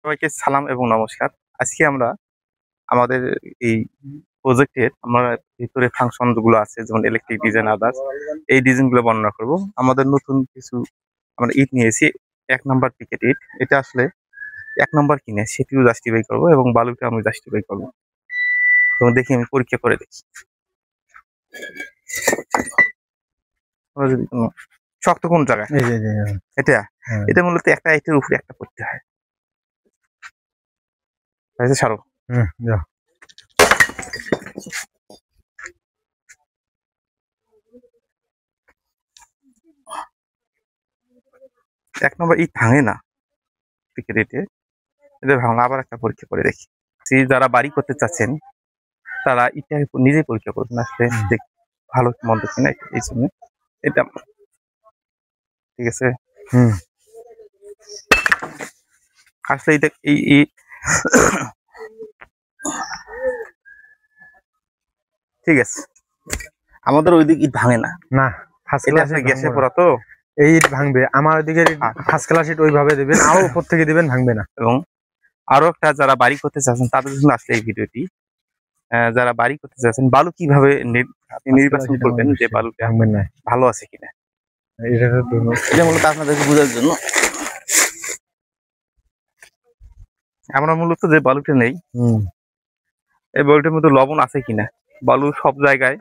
সবাইকে সালাম এবং নমস্কার। আজকে আমরা আমাদের এই প্রজেক্টের আমরা ভিতরে ফাংশন গুলো আছে যেমন ইলেকট্রিক ডিজাইন আদার্স এই ডিজাইন গুলো বর্ণনা করব। আমাদের নতুন কিছু আমরা ইট নিয়েছি ১ নাম্বার পিকেট ইট। এটা আসলে ১ নাম্বার কিনে সেটিও জাস্টিফাই করব এবং বালুটা আমি জাস্টিফাই করব। তো দেখি আমি পরীক্ষা করে দেখি। আমরা যদি কোনো শক্ত কোন জায়গায় এটা এটা মূলত একটা ইটের উপরে একটা করতে হয়। ছাড়ো। যা। ১ নম্বর ইট ভাঙে না পিকেট ইটে। এটা ভাঙলে আবার একটা পরীক্ষা করে দেখি। যারা বাড়ি করতে চাচ্ছেন তারা ইটটা নিজেই পরীক্ষা করবেন আসলে ভালো মন্দ কিনা এই জন্য এটা ঠিক আছে। আসলে এটা এই ঠিক আছে আমাদের ওইদিকে ইট ভাঙে না। না গ্যাসে পড়া তো এই ইট ভাঙবে। আমার ওইদিকে ফার্স্ট ক্লাস ইট ওইভাবে দিবেন, আরো উপর থেকে দিবেন, ভাঙবে না। এবং আরো একটা যারা বাড়ি করতে চাচ্ছেন তাদের জন্য আসলে এই ভিডিওটি। যারা বাড়ি করতে চাচ্ছেন বালু কিভাবে আপনি নির্বাচন করবেন যে বালুটা ভাঙবেন না ভালো আছে কিনা এটা মূলত আপনাদেরকে বোঝার জন্য। আমরা মূলত যে বালুটা নেই এই বালুটার মধ্যে লবণ আছে কিনা, বালু সব জায়গায়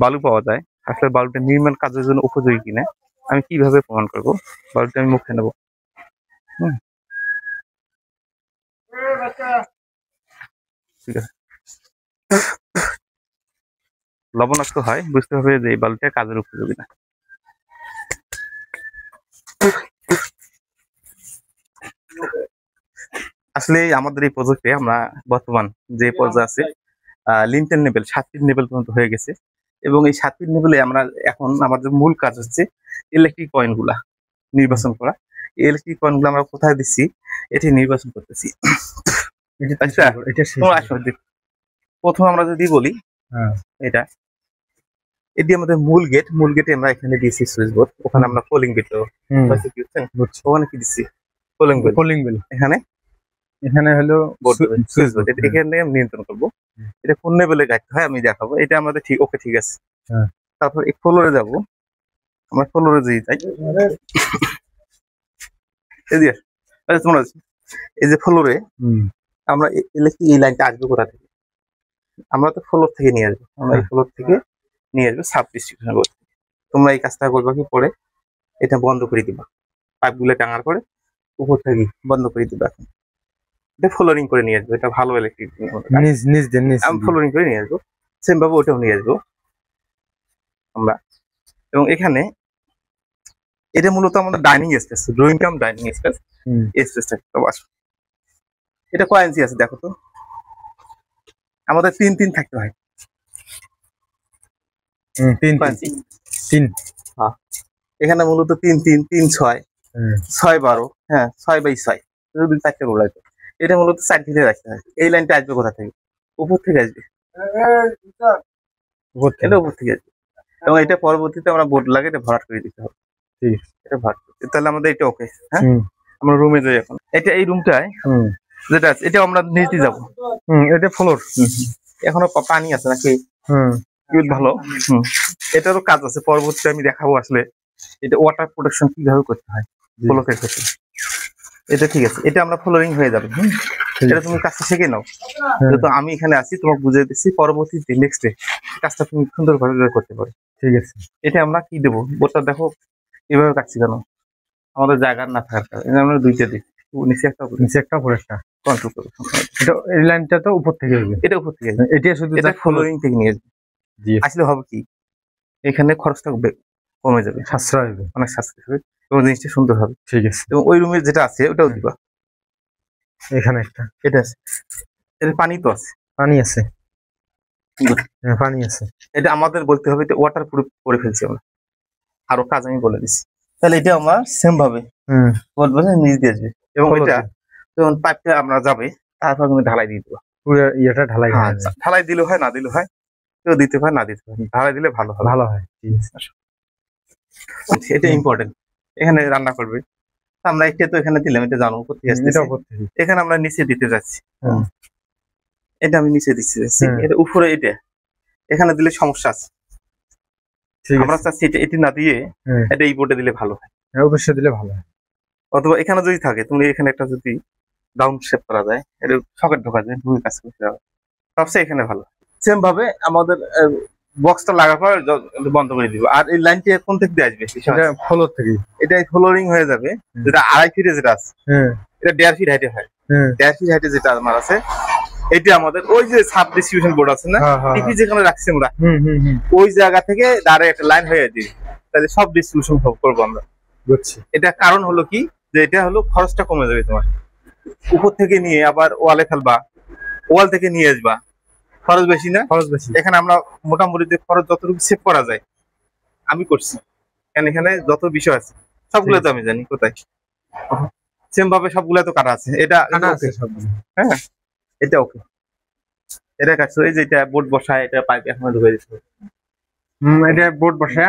বালু পাওয়া যায়, আসলে বালুটা নির্মাণ কাজের জন্য উপযোগী কিনা আমি কিভাবে প্রমাণ করব। বালুটা আমি মুখে নেব। ঠিক আছে, লবণাক্ত হয় বুঝতে হবে যে এই বালুটা কাজের উপযোগী না। আসলে আমাদের এই প্রজেক্টে আমরা বর্তমান যে পর্যায়ে আছে লিন্টেল লেভেল 7 ফিট লেভেল পর্যন্ত হয়ে গেছে এবং এই 7 ফিট লেভেলে আমরা এখন আমাদের মূল কাজ হচ্ছে ইলেকট্রিক পয়েন্ট গুলা নির্বাচন করা। এই ইলেকট্রিক পয়েন্ট গুলো আমরা কোথায় দিচ্ছি এটি নির্বাচন করতেছি। প্রথমে আমরা যদি বলি এটা এটি আমাদের মূল গেট। মূল গেটে আমরা এখানে দিয়েছি সুইচ বোর্ড, ওখানে আমরা কলিং বেল ওখানে কি দিচ্ছি কলিং বেল এখানে এখানে হলো সুইচ বোর্ড। এখানে নিয়ন্ত্রণ করবো। এটা কোন লেভেলে গাইতে হয় আমি দেখাবো। এটা আমাদের ঠিক ওকে ঠিক আছে। তারপর এই ফ্লোরে যাবো, আমরা ফ্লোরে যাই এই যে ফ্লোরে আমরা ইলেকট্রিক এই লাইনটা আসবে কোথা থেকে, আমরা তো ফ্লোর থেকে নিয়ে আসবো। আমরা এই ফ্লোর থেকে নিয়ে আসবো সাব ডিস্ট্রিবিউশন বোর্ড। তোমরা এই কাজটা করবা কি পরে এটা বন্ধ করে দিবা, পাইপগুলো টাঙার পরে উপর থেকে বন্ধ করে দিবা। এখন এটা ফ্লোরিং করে নিয়ে আসবো। এটা ভালো ইলেকট্রিক আমি ফ্লোরিং করে নিয়ে আসবো। সেম ভাবে ওটাও নিয়ে আসবো আমরা। এবং এখানে এটা মূলত আমাদের dining space, drawing cum dining space. এই স্পেসটা এটা কয় ইঞ্চি আছে দেখো তো। আমাদের 3 থাকতে হয়। 3 হ্যাঁ, এখানে মূলত 3 6 6 12 হ্যাঁ 6/6 যদি 4টে গোল আছে। এটা মূলত 4 ফিটে রাখতে হয়। এই লাইনটা আসবে কোথা থেকে, উপর থেকে আসবে। এটা উপর থেকে আসবে এবং এটা পরবর্তীতে আমরা বোর্ড লাগে এটা ভরাট করে দিতে হবে। এটা ভরাট করতে তাহলে আমাদের এটা ওকে। হ্যাঁ, আমরা রুমে যাই এখন। এটা এই রুমটায় যেটা আছে এটা আমরা নিচে যাব। এটা ফ্লোর। এখনো পানি আছে নাকি? ভালো। এটারও কাজ আছে, পরবর্তীতে আমি দেখাবো আসলে এটা ওয়াটার প্রোটেকশন কিভাবে করতে হয় ব্লকের ক্ষেত্রে। এটা ঠিক আছে, এটা আমরা ফ্লোরিং হয়ে যাবে। এটা তুমি কাজটা শিখে নাও, যেহেতু আমি এখানে আছি তোমাকে বুঝিয়ে দিচ্ছি। পরবর্তীতে নেক্সট ডে কাজটা তুমি সুন্দরভাবে করতে পারো। ঠিক আছে, এটা আমরা কি দেবো বোর্ডটা দেখো এভাবে কাটছি কেন, আমাদের জায়গা না থাকার কারণে আমরা দুইটা দিই, নিচে একটা উপরে একটা কন্ট্রোল করবো। এটা এই লাইনটা তো উপর থেকে আসবে, এটা উপর থেকে আসবে। এটা শুধু এটা ফ্লোরিং থেকে নিয়ে আসবে। আসলে হবে কি এখানে খরচটা কমে যাবে, সাশ্রয় হবে, অনেক সাশ্রয় হবে এবং জিনিসটা সুন্দর হবে। ঠিক আছে, এবং ওই রুমে যেটা আছে ওটাও দিবা। এখানে একটা এটা আছে, এটা পানি তো আছে, পানি আছে, পানি আছে। এটা আমাদের বলতে হবে এটা ওয়াটার প্রুফ করে ফেলছি আমরা, আরো কাজ আমি বলে দিচ্ছি। তাহলে এটা আমরা সেম ভাবে বলবো নিচ দিয়ে আসবে এবং এটা যখন পাইপটা আমরা যাবে তারপর তুমি ঢালাই দিয়ে দেবো। পুরো ইয়েটা ঢালাই, ঢালাই দিলে হয় না দিলে হয়, কেউ দিতে হয় না দিতে হয়, ঢালাই দিলে ভালো হয়। ভালো হয়, ঠিক আছে। এটা ইম্পর্টেন্ট। এখানে রান্না করবে আমরা এটা তো এখানে দিলাম, এটা জানো উপর থেকে এটা আসতেছে, উপর থেকে। এখানে আমরা নিচে দিতে যাচ্ছি। হুম। এটা আমি নিচে দিতে যাচ্ছি, হ্যাঁ। এটা উপরে, এটা এখানে দিলে সমস্যা আছে। ঠিক আমরা আছে। চাচ্ছি এটা এটি না দিয়ে হ্যাঁ, এটা এই বোর্ডে দিলে ভালো হয়। হ্যাঁ, অবশ্যই দিলে ভালো হয়। অথবা এখানে যদি থাকে, তুমি এখানে একটা যদি রাউন্ড শেপ করা যায়, এটা সকেট ঢোকা যায়, দুই কাজ করতে হবে, সবচেয়ে এখানে ভালো। সেম ভাবে আমাদের বক্সটা লাগার পর বন্ধ করে দিব। আর এই লাইনটি কোন থেকে দিয়ে আসবে? এটা ফ্লোর থেকে। এটা ফ্লোরিং হয়ে যাবে, হুম। যেটা 2.5 ফিটে যেটা আছে, হ্যাঁ, এটা 1.5 ফিট হাইটে হয়। হ্যাঁ, 1.5 ফিট হাইটে যেটা আমার আছে, এটা আমাদের ওই যে সাব ডিস্ট্রিবিউশন বোর্ড আছে না, হ্যাঁ, হ্যাঁ, টিপি যেখানে রাখছি আমরা, হুম, হুম, হুম, ওই জায়গা থেকে ডাইরেক্ট একটা লাইন হয়ে দিই, তাহলে সব ডিস্ট্রিবিউশন করবো আমরা। বুঝছি। এটা কারণ হলো কি, যে এটা হলো খরচটা কমে যাবে তোমার। উপর থেকে নিয়ে আবার ওয়ালে ফেলবা, ওয়াল থেকে নিয়ে আসবা, খরচ বেশি না? খরচ বেশি। এখানে আমরা মোটামুটি যে খরচ যতটুকু সেভ করা যায় আমি করছি, কারণ এখানে যত বিষয় আছে সবগুলো তো আমি জানি কোথায়। সেম ভাবে সবগুলো তো কাটা আছে, এটা কাটা ওকে। আছে সবগুলো। হ্যাঁ, এটা ওকে, এটা কাটছো। এই যে এটা বোর্ড বসায়, এটা পাইপ এখন ঢুকে দিচ্ছে। এটা বোর্ড বসে,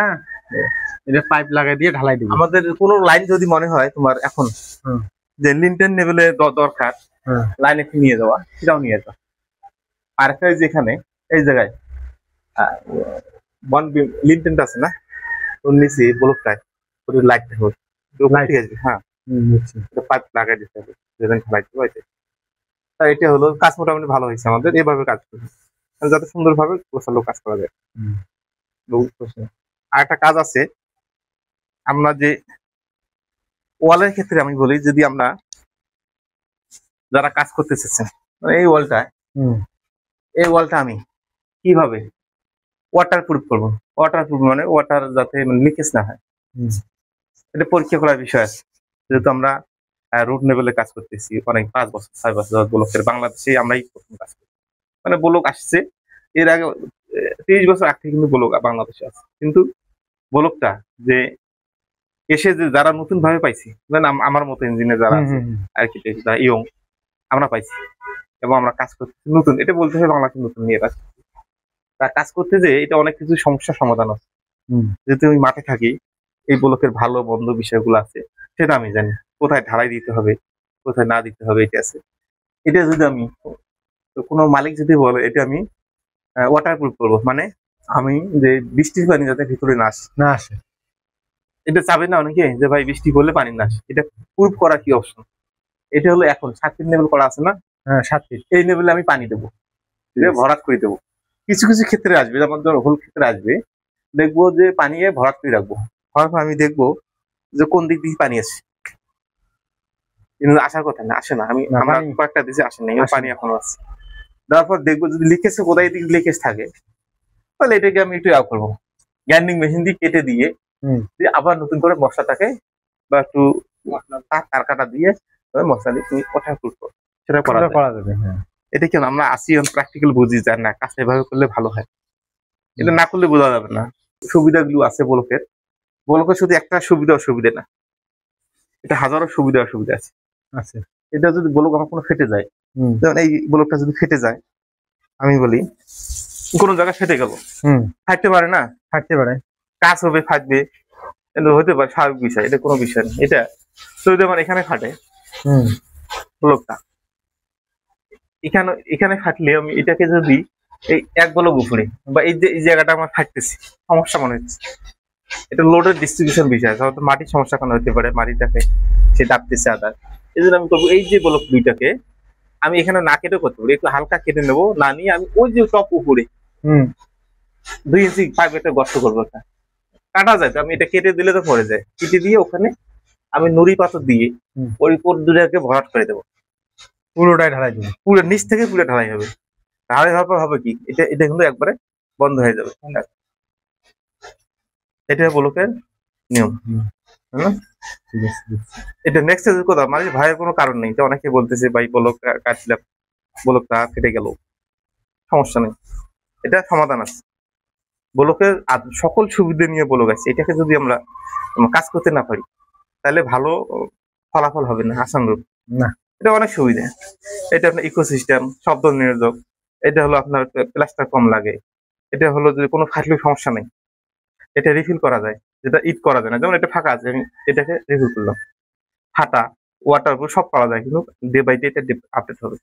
এটা পাইপ লাগাই দিয়ে ঢালাই দিব। আমাদের কোনো লাইন যদি মনে হয় তোমার এখন হুম। যে লিন্টেন লেভেলে দরকার, হ্যাঁ। লাইন একটু নিয়ে যাওয়া, সেটাও নিয়ে যাওয়া। আর একটা যে এখানে এই জায়গায় ওয়ান লিন্টেনটা আছে না, ওর নিচে ব্লকটায় ওর লাইট থাকবে, ঠিক আছে। হ্যাঁ, বুঝছি। এটা পাইপ লাগাই দিতে হবে, যেদিন ঢালাই দেবো এটা। তাই এটা হলো কাজ মোটামুটি ভালো হয়েছে আমাদের, এভাবে কাজ করি যাতে সুন্দরভাবে গোছালো কাজ করা যায়। হুম। আর একটা কাজ আছে, আমরা যে ওয়ালের ক্ষেত্রে আমি বলি, যদি আমরা যারা কাজ করতে চাচ্ছেন, মানে এই ওয়ালটা, হুম। এই ওয়ালটা আমি কিভাবে ওয়াটার প্রুফ করবো? ওয়াটার প্রুফ মানে ওয়াটার যাতে লিকেজ না হয়, হুম। এটা পরীক্ষা করার বিষয় আছে। যেহেতু আমরা রুট লেভেলে কাজ করতেছি অনেক, 5 বছর 6 বছর ব্লকের, বাংলাদেশে আমরাই প্রথম কাজ করি। মানে ব্লক আসছে এর আগে 30 বছর আগ থেকে কিন্তু ব্লক বাংলাদেশে আছে, কিন্তু ব্লকটা যে এসে যে যারা নতুন ভাবে পাইছি, মানে আমার মতো ইঞ্জিনিয়ার যারা আছে, আর্কিটেক্ট যারা ইয়ং, আমরা পাইছি এবং আমরা কাজ করতেছি নতুন, এটা বলতে হয় বাংলাদেশ নতুন নিয়ে কাজ করছি। তা কাজ করতে যে এটা অনেক কিছু সমস্যার সমাধান আছে। যেহেতু আমি মাঠে থাকি, এই ব্লকের ভালো মন্দ বিষয়গুলো আছে সেটা আমি জানি, কোথায় ঢালাই দিতে হবে, কোথায় না দিতে হবে, এটা আছে। এটা যদি আমি, কোনো মালিক যদি বলে এটা আমি ওয়াটার প্রুফ করবো, মানে আমি যে বৃষ্টির পানি যাতে ভিতরে না আসে, না আসে। এটা চাবে না অনেকে যে ভাই বৃষ্টি পড়লে পানি না আসে, এটা প্রুফ করা কি অপশন? এটা হলো এখন 7 ফিট লেভেল করা আছে না, হ্যাঁ, 7 ফিট। এই লেভেলে আমি পানি দেবো, ভরাট করে দেবো। কিছু কিছু ক্ষেত্রে আসবে, যেমন ধর হোল ক্ষেত্রে আসবে, দেখবো যে পানি ভরাট করে রাখবো, হওয়ার পর আমি দেখবো যে কোন দিক দিয়ে পানি আসে, কিন্তু আসার কথা না, আসে না। আমি না, আমরা পানি কয়েকটা দিয়েছি, আসে নাই, আসে পানি না। এখনো আছে। তারপর দেখবো যদি লিকেজ, কোথায় দিক লিকেজ থাকে, তাহলে এটাকে আমি একটু ইয়া করবো, গ্রাইন্ডিং মেশিন দিয়ে কেটে দিয়ে আবার নতুন করে মশলাটাকে বা একটু তার কাটা দিয়ে মশলা দিয়ে তুমি ওঠা করবো, সেটা করা যাবে। হ্যাঁ, এটা কেন আমরা আসি প্র্যাকটিক্যাল বুঝি যে না কাজ এভাবে করলে ভালো হয়, এটা না করলে বোঝা যাবে না। সুবিধাগুলো আছে ব্লকের, ব্লকের শুধু একটা সুবিধা অসুবিধা না, এটা হাজারো সুবিধা অসুবিধা আছে। আছে। এটা যদি ব্লক আমার কোনো ফেটে যায়, যেমন এই ব্লকটা যদি ফেটে যায়, আমি বলি কোনো জায়গায় ফেটে গেল, ফাটতে পারে না, ফাটতে পারে, কাজ হবে, ফাটবে, হতে পারে, স্বাভাবিক বিষয়, এটা কোনো বিষয় নেই। এটা যদি আমার এখানে ফাটে ব্লকটা, এখানে ফাটলে আমি এটাকে যদি এই এক ব্লক উপরে বা এই যে এই জায়গাটা আমার ফাটতেছি, সমস্যা মনে হচ্ছে, এটা লোডের ডিস্ট্রিবিউশন বিষয় আছে, হয়তো মাটির সমস্যা কেন হতে পারে, মাটিটাকে সে ডাকতেছে আদার, এই জন্য আমি করবো এই যে ব্লক দুইটাকে আমি এখানে না কেটে করতে পারি, একটু হালকা কেটে নেবো, না নিয়ে আমি ওই যে টপ উপরে 2 ইঞ্চি পাইপ একটা গর্ত করবো, একটা কাটা যায় তো, আমি এটা কেটে দিলে তো পড়ে যায়, কেটে দিয়ে ওখানে আমি নুড়ি পাথর দিয়ে ওই উপর দুটাকে ভরাট করে দেবো, পুরোটাই ঢালাই দেবো, পুরো নিচ থেকে পুরো ঢালাই হবে। ঢালাই হওয়ার পর হবে কি, এটা এটা কিন্তু একবারে বন্ধ হয়ে যাবে। এটা ব্লকের নিয়ম। ঠিক আছে। এটা নেক্সট স্টেজ কথা, মানে ভয়ের কোনো কারণ নেই। তো অনেকে বলতেছে ভাই ব্লক কাটছিলাম, ব্লকটা ফেটে গেল, সমস্যা নেই, এটা সমাধান আছে। ব্লকের সকল সুবিধা নিয়ে ব্লক আছে, এটাকে যদি আমরা কাজ করতে না পারি তাহলে ভালো ফলাফল হবে না আশানুরূপ না। এটা অনেক সুবিধা, এটা আপনার ইকোসিস্টেম, শব্দ নিরোধক, এটা হলো আপনার প্লাস্টার কম লাগে, এটা হলো যদি কোনো ফাটলে সমস্যা নেই, এটা রিফিল করা যায়, যেটা ইট করা যায় না, যেমন এটা ফাঁকা আছে, আমি এটাকে রিফিল করলাম, ফাটা ওয়াটার সব পাওয়া যায়, কিন্তু ডে বাই ডে এটা আপডেট হবে।